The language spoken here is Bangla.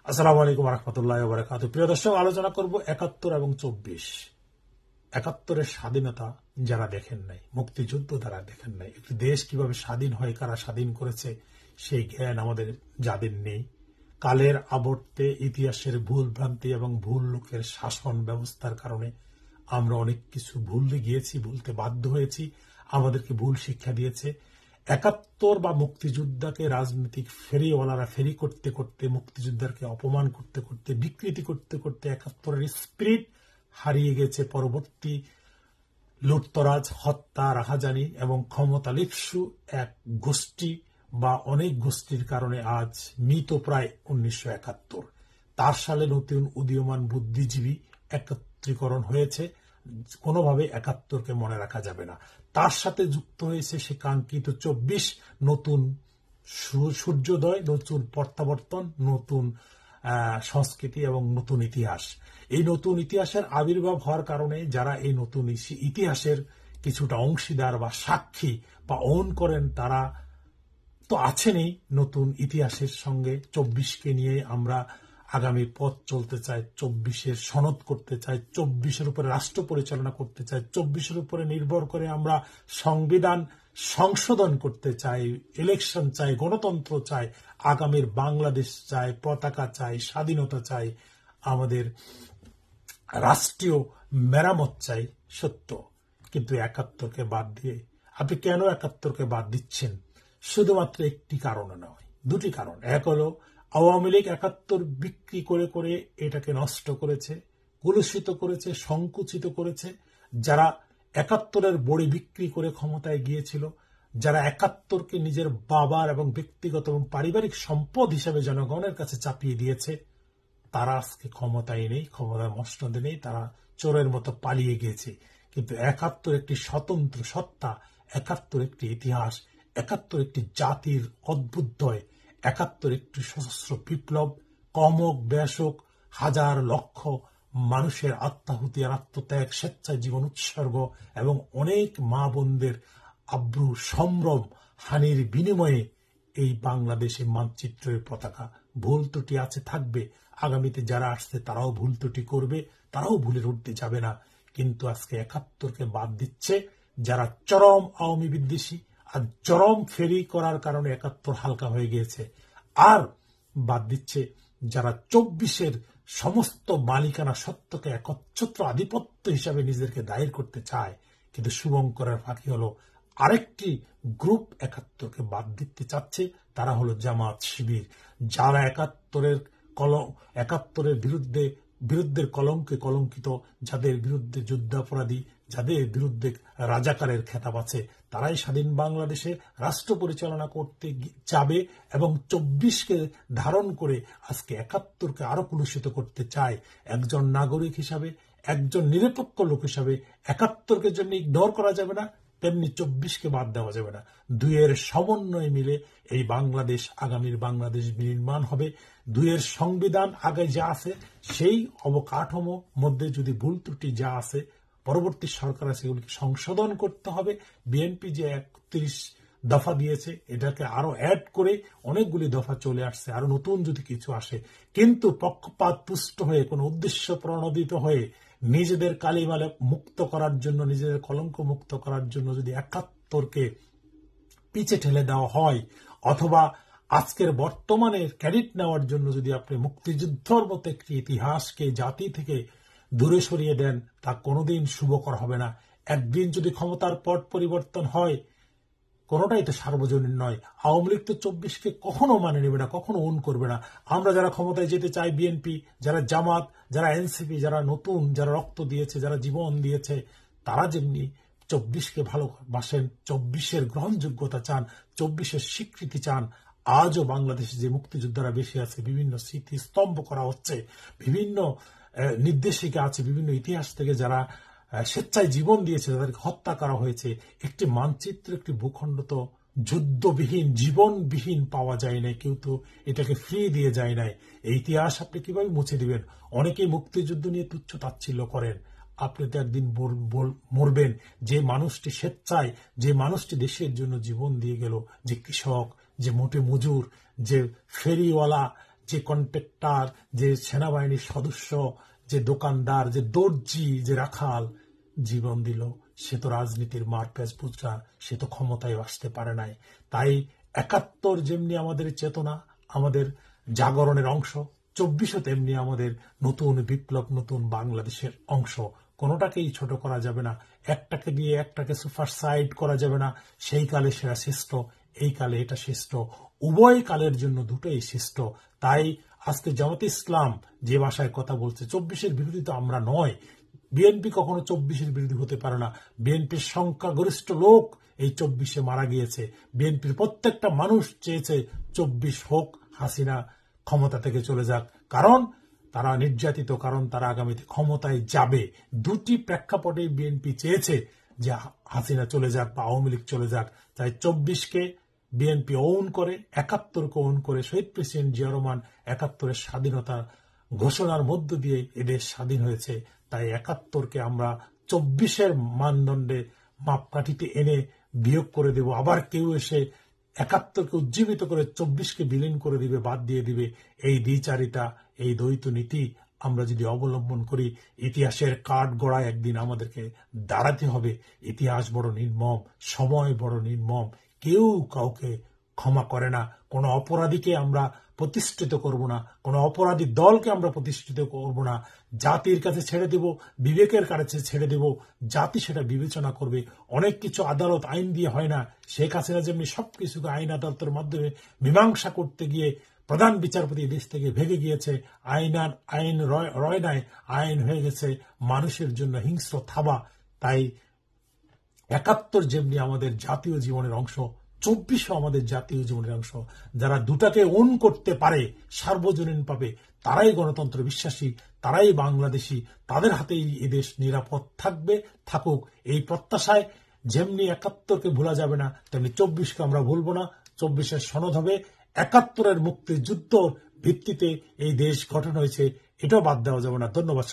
আসসালামু আলাইকুম রহমতুল্লাহ বারাকাতুহু। প্রিয় দর্শক, আলোচনা করব ৭১ এবং ২৪। ৭১-এর স্বাধীনতা যারা দেখেন নাই, মুক্তিযুদ্ধ যারা দেখেন নাই, একটি দেশ কিভাবে স্বাধীন হয়, কারা স্বাধীন করেছে সেই জ্ঞান আমাদের যাদের নেই, কালের আবর্তে ইতিহাসের ভুল ভ্রান্তি এবং ভুল লোকের শাসন ব্যবস্থার কারণে আমরা অনেক কিছু ভুলে গিয়েছি, ভুলতে বাধ্য হয়েছি, আমাদেরকে ভুল শিক্ষা দিয়েছে। ৭১ বা মুক্তিযোদ্ধাকে রাজনৈতিক ফেরিওয়ালারা ফেরি করতে করতে, মুক্তিযোদ্ধাকে অপমান করতে করতে, বিকৃতি করতে করতে ৭১-এর স্পিরিট হারিয়ে গেছে। পরবর্তী লুটতরাজ, হত্যা, রাহাজানি এবং ক্ষমতা লিপ্সু এক গোষ্ঠী বা অনেক গোষ্ঠীর কারণে আজ মৃত প্রায় ১৯৭১। তার সালে নতুন উদীয়মান বুদ্ধিজীবী একত্রীকরণ হয়েছে। কোনোভাবে ৭১-কে মনে রাখা যাবে না। তার সাথে যুক্ত হয়েছে সে কাঙ্ক্ষিত ২৪, নতুন সূর্যোদয়, নতুন প্রত্যাবর্তন, নতুন সংস্কৃতি এবং নতুন ইতিহাস। এই নতুন ইতিহাসের আবির্ভাব হওয়ার কারণে যারা এই নতুন ইতিহাসের কিছুটা অংশীদার বা সাক্ষী বা ওন করেন, তারা তো আছেনই নতুন ইতিহাসের সঙ্গে। ২৪-কে নিয়ে আমরা আগামী পথ চলতে চাই, ২৪-এর সনদ করতে চাই, ২৪-এর উপরে রাষ্ট্র পরিচালনা করতে চাই, ২৪-এর উপরে নির্ভর করে আমরা সংবিধান সংশোধন করতে চাই, ইলেকশন চাই, গণতন্ত্র চাই, আগামীর বাংলাদেশ চাই, পতাকা চাই, স্বাধীনতা চাই, আমাদের রাষ্ট্রীয় মেরামত চাই। সত্য, কিন্তু ৭১-কে বাদ দিয়ে আপনি কেন ৭১-কে বাদ দিচ্ছেন? শুধুমাত্র একটি কারণে নয়, দুটি কারণ। এক হলো আওয়ামী লীগ ৭১ বিক্রি করে করে এটাকে নষ্ট করেছে, কলুষিত করেছে, সংকুচিত করেছে। যারা ৭১-এর বড়ি বিক্রি করে ক্ষমতায় গিয়েছিল, যারা ৭১-কে নিজের বাবার এবং ব্যক্তিগত এবং পারিবারিক সম্পদ হিসেবে জনগণের কাছে চাপিয়ে দিয়েছে, তারা আজকে ক্ষমতায় নেই, ক্ষমতার মসনদে নেই, তারা চোরের মতো পালিয়ে গিয়েছে। কিন্তু ৭১ একটি স্বতন্ত্র সত্তা, ৭১ একটি ইতিহাস, ৭১ একটি জাতির অভ্যুদয়, ৭১ একটি সশস্ত্র বিপ্লব, কমক ব্যাসক হাজার লক্ষ মানুষের আত্মাহুতি আর আত্মত্যাগ, স্বেচ্ছায় জীবন উৎসর্গ এবং অনেক মা বোনদের আব্রু সম্ভ্রম হানির বিনিময়ে এই বাংলাদেশের মানচিত্রের পতাকা। ভুল ত্রুটি আছে, থাকবে। আগামীতে যারা আসছে তারাও ভুল ত্রুটি করবে, তারাও ভুলের উঠতে যাবে না। কিন্তু আজকে ৭১-কে বাদ দিচ্ছে যারা চরম আওয়ামী বিদ্বেষী, আর চরম ফেরি করার কারণে ৭১ হালকা হয়ে গিয়েছে। আর বাদ দিচ্ছে যারা ২৪-এর সমস্ত মালিকানা সত্যকে একচ্ছত্র আধিপত্য হিসাবে নিজেদেরকে দায়ের করতে চায়। কিন্তু শুভঙ্করের ফাঁকি হলো আরেকটি গ্রুপ ৭১-কে বাদ দিতে চাচ্ছে, তারা হলো জামাত শিবির। যারা ৭১-এর বিরুদ্ধের কলঙ্কে কলঙ্কিত, যাদের বিরুদ্ধে যুদ্ধাপরাধী, যাদের বিরুদ্ধে রাজাকারের খেতাব আছে, তারাই স্বাধীন বাংলাদেশে রাষ্ট্র পরিচালনা করতে যাবে এবং ২৪-কে ধারণ করে আজকে ৭১-কে আরো কলুষিত করতে চায়। একজন নাগরিক হিসাবে, একজন নিরপেক্ষ লোক হিসাবে ৭১-কে জন্য ইগনোর করা যাবে না, তেমনি ২৪-কে বাদ দেওয়া যাবে না। দুইয়ের সমন্বয় মিলে এই বাংলাদেশ, আগামীর বাংলাদেশ নির্মাণ হবে। দুইয়ের সংবিধান আগে যা আছে সেই অবকাঠামো মধ্যে যদি ভুল ত্রুটি যা আছে, পরবর্তী সরকার আছে, এগুলিকে সংশোধন করতে হবে। বিএনপি যে ৩১ দফা দিয়েছে, এটাকে আরো অ্যাড করে অনেকগুলি দফা চলে আসছে, আরো নতুন যদি কিছু আসে। কিন্তু পক্ষপাত পুষ্ট হয়ে, কোন উদ্দেশ্য প্রণোদিত হয়ে, নিজেদের কালিমালে মুক্ত করার জন্য, নিজেদের কলঙ্ক মুক্ত করার জন্য যদি ৭১-কে পিছে ঠেলে দেওয়া হয়, অথবা আজকের বর্তমানে ক্রেডিট নেওয়ার জন্য যদি আপনি মুক্তিযুদ্ধর মতো একটি ইতিহাসকে জাতি থেকে দূরে সরিয়ে দেন, তা কোনোদিন শুভকর হবে না। একদিন যদি ক্ষমতার পট পরিবর্তন হয়, কোনোটাই তো সার্বজনীন নয়। আওয়ামী লীগ তো ২৪-কে কখনো মানে নেবে না, কখনো ওন করবে না। আমরা যারা ক্ষমতায় যেতে চাই, বিএনপি, যারা জামাত, যারা এনসিপি, যারা নতুন, যারা রক্ত দিয়েছে, যারা জীবন দিয়েছে, তারা যেমনি ২৪-কে ভালোবাসেন, ২৪-এর গ্রহণযোগ্যতা চান, ২৪-এর স্বীকৃতি চান। আজও বাংলাদেশে যে মুক্তিযোদ্ধারা বেশি আছে, বিভিন্ন স্মৃতি স্তম্ভ করা হচ্ছে, বিভিন্ন নির্দেশিকা আছে, বিভিন্ন ইতিহাস থেকে যারা স্বেচ্ছায় জীবন দিয়েছে, তাদেরকে হত্যা করা হয়েছে। একটি মানচিত্র, একটি ভূখণ্ড তো যুদ্ধবিহীন, জীবনবিহীন পাওয়া যায় নাই। কেউ তো এটাকে ফ্রি দিয়ে যায় নাই। এই ইতিহাস আপনি কিভাবে মুছে দিবেন? অনেকেই মুক্তিযুদ্ধ নিয়ে তুচ্ছ তাচ্ছিল্য করেন। আপনি তো একদিন মরবেন। যে মানুষটি স্বেচ্ছায়, যে মানুষটি দেশের জন্য জীবন দিয়ে গেল, যে কৃষক, যে মোটে মজুর, যে ফেরিওয়ালা, যে কন্ট্রাক্টর, যে সেনাবাহিনীর সদস্য, যে দোকানদার, যে দর্জি, যে রাখাল জীবন দিল, সে তো রাজনীতির মারপ্যাচ পুত্রা, সে তো ক্ষমতায় আসতে পারে নাই। তাই ৭১ যেমনি আমাদের চেতনা, আমাদের জাগরণের অংশ, ২৪ও তেমনি আমাদের নতুন বিপ্লব, নতুন বাংলাদেশের অংশ। কোনোটাকেই ছোট করা যাবে না, একটাকে দিয়ে একটাকে সুপারসাইড করা যাবে না। সেই কালে সেটা শ্রেষ্ঠ, এই কালে এটা শ্রেষ্ঠ, উভয় কালের জন্য দুটোই শ্রেষ্ঠ। তাই আজকে জামাতে ইসলাম যে ভাষায় কথা বলছে, ২৪-এর বিরোধী তো আমরা নয়। বিএনপি কখনো ২৪-এর বিরোধী হতে পারে না। বিএনপির সংখ্যাগরিষ্ঠ লোক এই ২৪-এ মারা গিয়েছে। বিএনপির প্রত্যেকটা মানুষ চেয়েছে ২৪ হোক, হাসিনা ক্ষমতা থেকে চলে যাক, কারণ তারা নির্যাতিত, কারণ তারা আগামীতে ক্ষমতায় যাবে। দুটি প্রেক্ষাপটে বিএনপি চেয়েছে যে হাসিনা চলে যাক বা আওয়ামী লীগ চলে যাক। তাই ২৪-কে বিএনপি ওন করে, ৭১-কে ওন করে, শহীদ প্রেসিডেন্ট জিয়া রহমান ৭১-এর স্বাধীনতা ঘোষণার মধ্য দিয়ে এদেশ স্বাধীন হয়েছে। তাই ৭১-কে আমরা ২৪-এর মানদণ্ডে মাপকাঠিতে এনে বিয়োগ করে দেব। আবার কেউ এসে ৭১-কে উজ্জীবিত করে ২৪-কে বিলীন করে দিবে, বাদ দিয়ে দিবে। এই দ্বিচারিতা, এই দ্বৈত নীতি আমরা যদি অবলম্বন করি, ইতিহাসের কাঠগড়ায় একদিন আমাদেরকে দাঁড়াতে হবে। ইতিহাস বড় নির্মম, সময় বড় নির্মম, কেউ কাউকে ক্ষমা করে না। কোনো অপরাধীকে আমরা প্রতিষ্ঠিত করব না, কোনো অপরাধী দলকে আমরা প্রতিষ্ঠিত করব না। জাতির কাছে ছেড়ে দেব, বিবেকের কাছে ছেড়ে দেব, জাতি সেটা বিবেচনা করবে। অনেক কিছু আদালত আইন দিয়ে হয় না। শেখ হাসিনা যেমনি সবকিছুকে আইন আদালতের মাধ্যমে মীমাংসা করতে গিয়ে প্রধান বিচারপতি দেশ থেকে ভেগে গিয়েছে। আইন রয় নাই, আইন হয়ে গেছে মানুষের জন্য হিংস্র থাবা। তাই ৭১ যেমনি আমাদের জাতীয় জীবনের অংশ, ২৪ও আমাদের জাতীয় জীবনের অংশ। যারা দুটাকে ওন করতে পারে সার্বজনীন পাবে, তারাই গণতন্ত্র বিশ্বাসী, তারাই বাংলাদেশী, তাদের হাতেই এদেশ নিরাপদ থাকবে, থাকুক। এই প্রত্যাশায় যেমনি ৭১-কে ভোলা যাবে না, তেমনি ২৪-কে আমরা ভুলব না। ২৪-এর সনদ হবে ৭১-এর মুক্তিযুদ্ধ ভিত্তিতে এই দেশ গঠন হয়েছে, এটাও বাদ দেওয়া যাবে না। ধন্যবাদ।